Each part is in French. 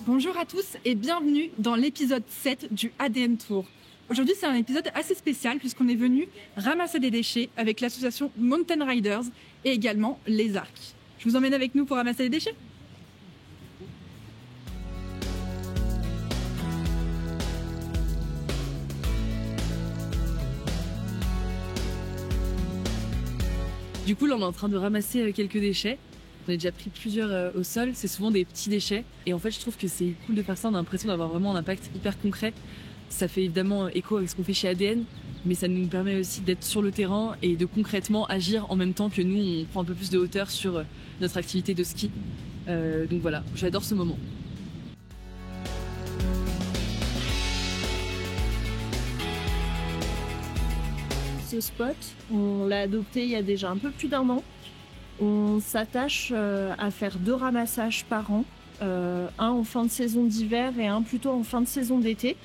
Bonjour à tous et bienvenue dans l'épisode 7 du ADN Tour. Aujourd'hui, c'est un épisode assez spécial puisqu'on est venu ramasser des déchets avec l'association Mountain Riders et également les Arcs. Je vous emmène avec nous pour ramasser les déchets. Du coup, là, on est en train de ramasser quelques déchets. On a déjà pris plusieurs au sol. C'est souvent des petits déchets. Et en fait, je trouve que c'est cool de faire ça. On a l'impression d'avoir vraiment un impact hyper concret. Ça fait évidemment écho avec ce qu'on fait chez ADN, mais ça nous permet aussi d'être sur le terrain et de concrètement agir en même temps que nous, on prend un peu plus de hauteur sur notre activité de ski. Donc voilà, j'adore ce moment. Ce spot, on l'a adopté il y a déjà un peu plus d'un an. On s'attache à faire 2 ramassages par an, un en fin de saison d'hiver et un plutôt en fin de saison d'été,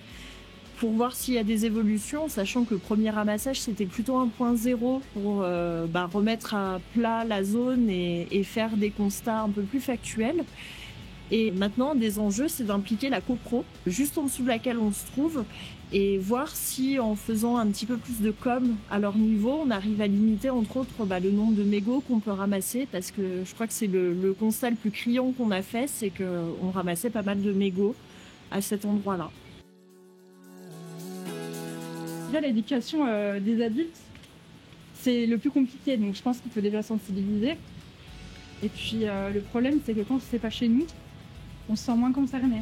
pour voir s'il y a des évolutions, sachant que le premier ramassage c'était plutôt un point zéro pour remettre à plat la zone et faire des constats un peu plus factuels. Et maintenant, des enjeux, c'est d'impliquer la copro, juste en dessous de laquelle on se trouve, et voir si, en faisant un petit peu plus de com à leur niveau, on arrive à limiter, entre autres, le nombre de mégots qu'on peut ramasser, parce que je crois que c'est le constat le plus criant qu'on a fait, c'est qu'on ramassait pas mal de mégots à cet endroit-là. Déjà, l'éducation des adultes, c'est le plus compliqué, donc je pense qu'il faut déjà sensibiliser. Et puis, le problème, c'est que quand c'est pas chez nous, on se sent moins concerné.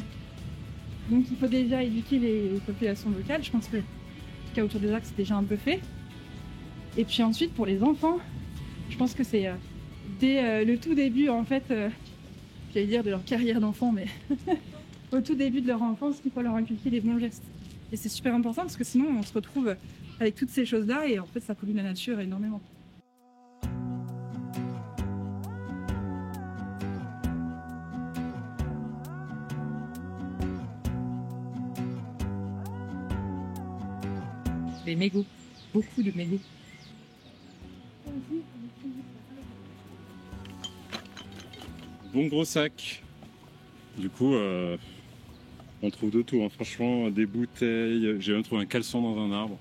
Donc il faut déjà éduquer les populations locales. Je pense que le cas autour des Arcs, c'est déjà un peu fait. Et puis ensuite, pour les enfants, je pense que c'est dès le tout début, en fait, j'allais dire de leur carrière d'enfant, mais au tout début de leur enfance, qu'il faut leur inculquer les bons gestes. Et c'est super important parce que sinon, on se retrouve avec toutes ces choses-là et en fait, ça pollue la nature énormément. Les mégots, beaucoup de mégots. Bon gros sac. Du coup, on trouve de tout, hein. Franchement, des bouteilles. J'ai même trouvé un caleçon dans un arbre.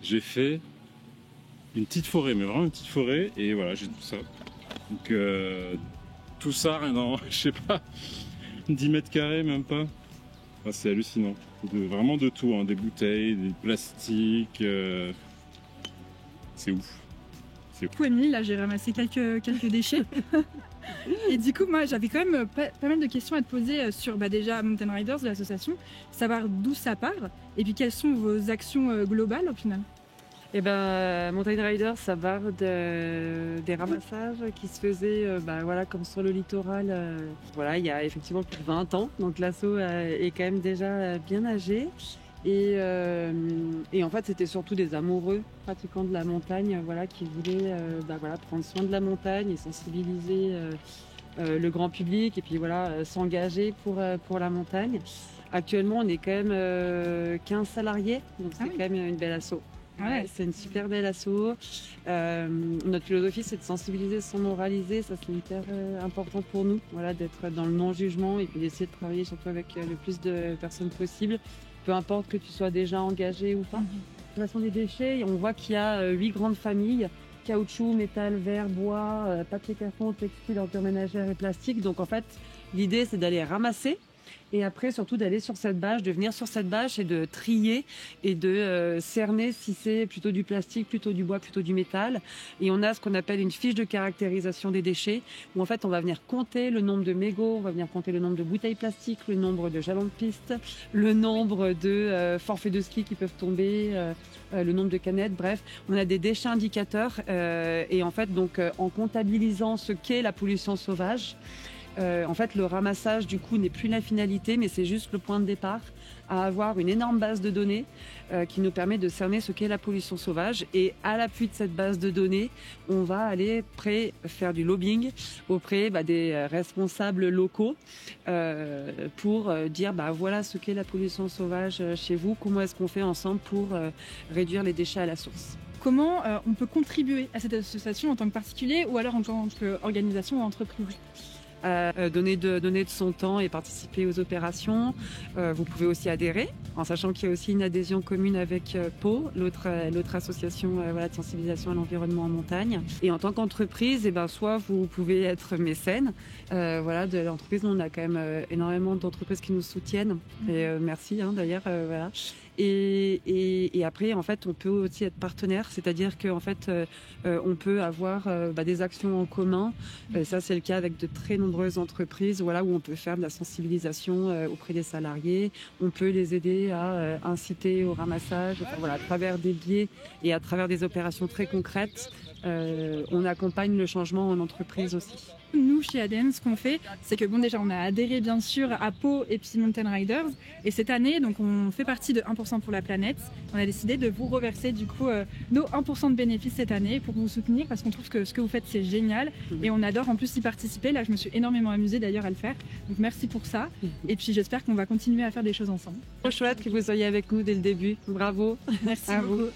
J'ai fait une petite forêt, mais vraiment une petite forêt. Et voilà, j'ai tout ça. Donc tout ça, rien dans, je sais pas, 10 mètres carrés, même pas. Ah, c'est hallucinant. Vraiment de tout, hein. Des bouteilles, des plastiques. C'est ouf. Du coup, Émilie, là, j'ai ramassé quelques déchets. Et du coup, moi, j'avais quand même pas mal de questions à te poser sur déjà Mountain Riders, de l'association, savoir d'où ça part et puis quelles sont vos actions globales au final. Et Mountain Rider, ça part des ramassages qui se faisaient comme sur le littoral. Il y a effectivement plus de 20 ans. Donc l'asso est quand même déjà bien âgé. Et en fait, c'était surtout des amoureux pratiquants de la montagne qui voulaient prendre soin de la montagne et sensibiliser le grand public et puis s'engager pour la montagne. Actuellement, on est quand même 15 salariés, donc c'est quand même une belle asso. Ouais, c'est une super belle asso. Notre philosophie, c'est de sensibiliser sans moraliser. Ça, c'est hyper important pour nous. D'être dans le non-jugement et puis d'essayer de travailler surtout avec le plus de personnes possible. Peu importe que tu sois déjà engagé ou pas. De toute façon, des déchets, on voit qu'il y a 8 grandes familles. Caoutchouc, métal, verre, bois, papier carton, textile, ordures ménagères et plastique. Donc en fait, l'idée, c'est d'aller ramasser. Et après, surtout d'aller sur cette bâche, de venir sur cette bâche et de trier et de cerner si c'est plutôt du plastique, plutôt du bois, plutôt du métal. Et on a ce qu'on appelle une fiche de caractérisation des déchets où en fait on va venir compter le nombre de mégots, on va venir compter le nombre de bouteilles plastiques, le nombre de jalons de piste, le nombre de forfaits de ski qui peuvent tomber, le nombre de canettes, bref. On a des déchets indicateurs et en fait donc en comptabilisant ce qu'est la pollution sauvage, en fait, le ramassage, du coup, n'est plus la finalité, mais c'est juste le point de départ à avoir une énorme base de données qui nous permet de cerner ce qu'est la pollution sauvage. Et à l'appui de cette base de données, on va aller faire du lobbying auprès des responsables locaux pour dire voilà ce qu'est la pollution sauvage chez vous, comment est-ce qu'on fait ensemble pour réduire les déchets à la source. Comment on peut contribuer à cette association en tant que particulier ou alors en tant qu'organisation ou entreprise ? donner de son temps et participer aux opérations. Vous pouvez aussi adhérer, en sachant qu'il y a aussi une adhésion commune avec Pau, l'autre association de sensibilisation à l'environnement en montagne. Et en tant qu'entreprise, soit vous pouvez être mécène de l'entreprise. Nous, on a quand même énormément d'entreprises qui nous soutiennent. Et merci d'ailleurs. Voilà. Et après, en fait, on peut aussi être partenaire, c'est-à-dire qu'en fait, on peut avoir des actions en commun. Ça, c'est le cas avec de très nombreuses entreprises, où on peut faire de la sensibilisation auprès des salariés. On peut les aider à inciter au ramassage, à travers des biais et à travers des opérations très concrètes. On accompagne le changement en entreprise aussi. Nous, chez ADN, ce qu'on fait, c'est que déjà, on a adhéré bien sûr à Pau et puis Mountain Riders. Et cette année, donc, on fait partie de 1% pour la planète. On a décidé de vous reverser du coup nos 1% de bénéfices cette année pour vous soutenir, parce qu'on trouve que ce que vous faites, c'est génial. Et on adore en plus y participer. Là, je me suis énormément amusée d'ailleurs à le faire. Donc merci pour ça. Et puis j'espère qu'on va continuer à faire des choses ensemble. Trop chouette que vous soyez avec nous dès le début. Bravo. Merci beaucoup.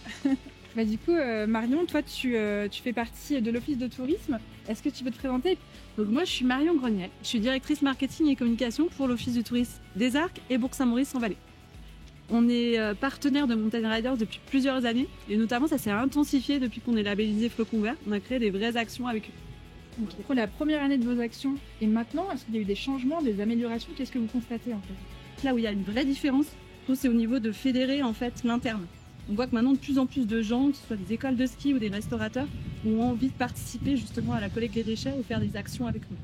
Du coup, Marion, toi, tu fais partie de l'Office de tourisme. Est-ce que tu peux te présenter ? Donc moi, je suis Marion Grenier. Je suis directrice marketing et communication pour l'Office du tourisme des Arcs et Bourg-Saint-Maurice-en-Vallée. On est partenaire de Mountain Riders depuis plusieurs années et notamment, ça s'est intensifié depuis qu'on est labellisé Flocon Vert. On a créé des vraies actions avec eux. Pour la première année de vos actions et maintenant, est-ce qu'il y a eu des changements, des améliorations ? Qu'est-ce que vous constatez en fait ? Là où il y a une vraie différence, je trouve, c'est au niveau de fédérer en fait l'interne. On voit que maintenant, de plus en plus de gens, que ce soit des écoles de ski ou des restaurateurs, ont envie de participer justement à la collecte des déchets ou faire des actions avec nous.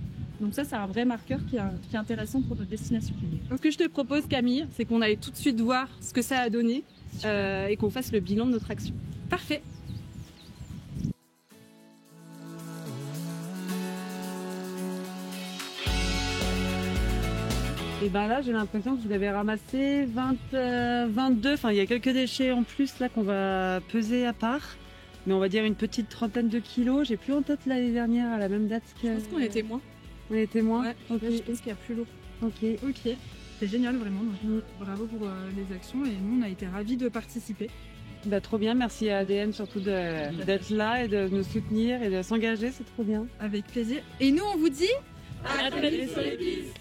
Donc ça, c'est un vrai marqueur qui est intéressant pour notre destination. Donc, ce que je te propose, Camille, c'est qu'on aille tout de suite voir ce que ça a donné et qu'on fasse le bilan de notre action. Parfait. Et là, j'ai l'impression que vous avez ramassé 22. Enfin, il y a quelques déchets en plus là qu'on va peser à part. Mais on va dire une petite trentaine de kilos. J'ai plus en tête l'année dernière à la même date que... Je pense qu'on était moins. On était moins. Ouais, je pense qu'il y a plus lourd. Ok. C'est génial vraiment. Donc, bravo pour les actions et nous, on a été ravis de participer. Trop bien. Merci à ADN surtout d'être là et de nous soutenir et de s'engager. C'est trop bien. Avec plaisir. Et nous, on vous dit... À très vite sur les pistes.